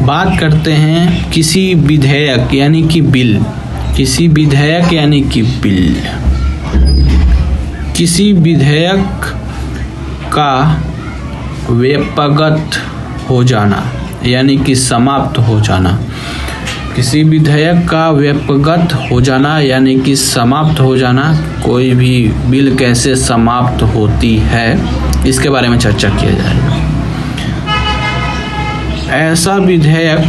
बात करते हैं किसी विधेयक यानी कि बिल, किसी विधेयक यानी कि बिल, किसी विधेयक का व्यापकगत हो जाना यानी कि समाप्त हो जाना। किसी विधेयक का व्यापकगत हो जाना यानी कि समाप्त हो जाना। कोई भी बिल कैसे समाप्त होती है इसके बारे में चर्चा किया जाएगा। ऐसा विधेयक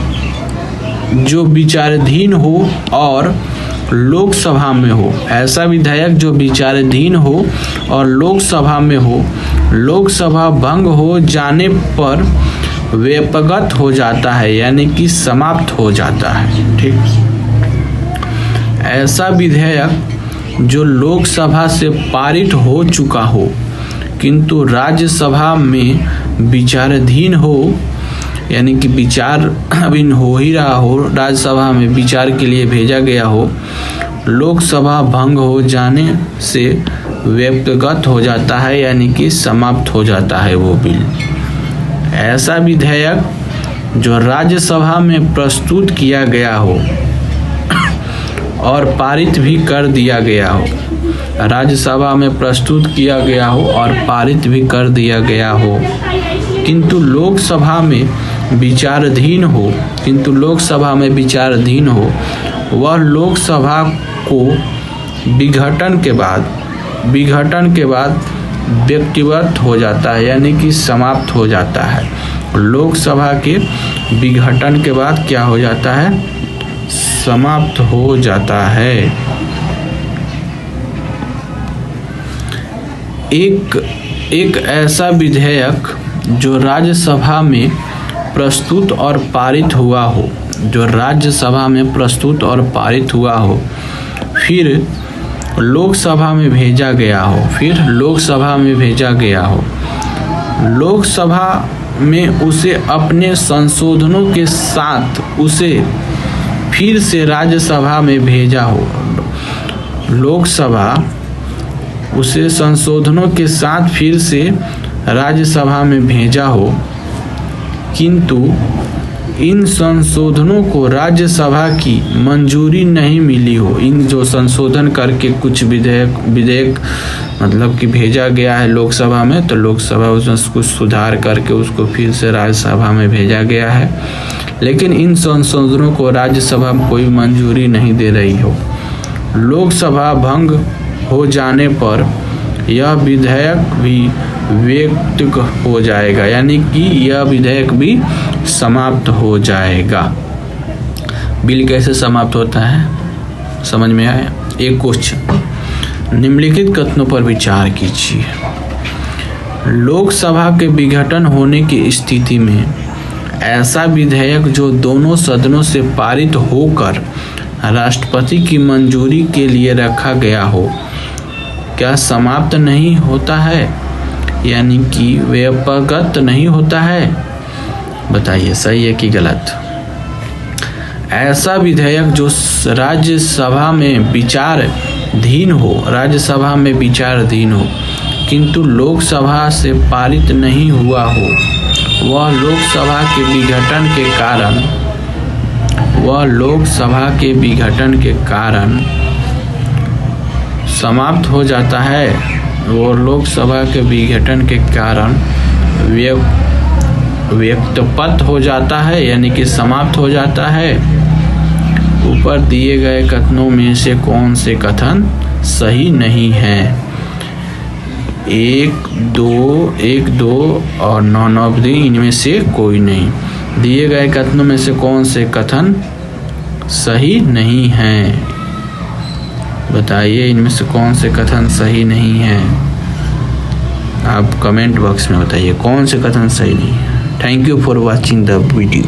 जो विचाराधीन हो और लोकसभा में हो, ऐसा विधेयक जो विचाराधीन हो और लोकसभा में हो, लोकसभा भंग हो जाने पर व्यापकगत हो जाता है यानी कि समाप्त हो जाता है। ठीक, ऐसा विधेयक जो लोकसभा से पारित हो चुका हो किंतु राज्यसभा में विचाराधीन हो यानी कि विचार अभी हो ही रहा हो, राज्यसभा में विचार के लिए भेजा गया हो, लोकसभा भंग हो जाने से व्यापकगत हो जाता है यानी कि समाप्त हो जाता है वो बिल। ऐसा विधेयक जो राज्यसभा में प्रस्तुत किया गया हो और पारित भी कर दिया गया हो, राज्यसभा में प्रस्तुत किया गया हो और पारित भी कर दिया गया हो किंतु लोकसभा में विचाराधीन हो, किंतु लोकसभा में विचाराधीन हो, वह लोकसभा को विघटन के बाद व्यक्तिगत हो जाता है यानी कि समाप्त हो जाता है। लोकसभा के विघटन के बाद क्या हो जाता है? समाप्त हो जाता है। एक ऐसा विधेयक जो राज्यसभा में प्रस्तुत और पारित हुआ हो, जो राज्यसभा में प्रस्तुत और पारित हुआ हो, फिर लोकसभा में भेजा गया हो, लोकसभा में उसे अपने संशोधनों के साथ उसे फिर से राज्यसभा में भेजा हो, लोकसभा उसे संशोधनों के साथ फिर से राज्यसभा में भेजा हो किंतु इन संशोधनों को राज्यसभा की मंजूरी नहीं मिली हो। इन जो संशोधन करके कुछ विधेयक मतलब कि भेजा गया है लोकसभा में, तो लोकसभा उसमें कुछ सुधार करके उसको फिर से राज्यसभा में भेजा गया है, लेकिन इन संशोधनों को राज्यसभा में कोई मंजूरी नहीं दे रही हो। लोकसभा भंग हो जाने पर यह विधेयक भी व्यक्त हो जाएगा यानी कि यह विधेयक भी समाप्त हो जाएगा। बिल कैसे समाप्त होता है समझ में आया? एक क्वेश्चन, निम्नलिखित कथनों पर विचार कीजिए। लोकसभा के विघटन होने की स्थिति में ऐसा विधेयक जो दोनों सदनों से पारित होकर राष्ट्रपति की मंजूरी के लिए रखा गया हो, क्या समाप्त नहीं होता है यानी कि व्यापकगत नहीं होता है? बताइए सही है कि गलत? ऐसा विधेयक जो राज्यसभा में विचाराधीन हो, किंतु लोकसभा से पारित नहीं हुआ हो, वह लोकसभा के विघटन के कारण समाप्त हो जाता है। वो लोकसभा के विघटन के कारण व्यक्तपत हो जाता है यानी कि समाप्त हो जाता है। ऊपर दिए गए कथनों में से कौन से कथन सही नहीं है? 1, 2 और नॉन ऑफ दी, इनमें से कोई नहीं। दिए गए कथनों में से कौन से कथन सही नहीं हैं? बताइए इनमें से कौन से कथन सही नहीं हैं? आप कमेंट बॉक्स में बताइए कौन से कथन सही नहीं है। Thank you for watching the video.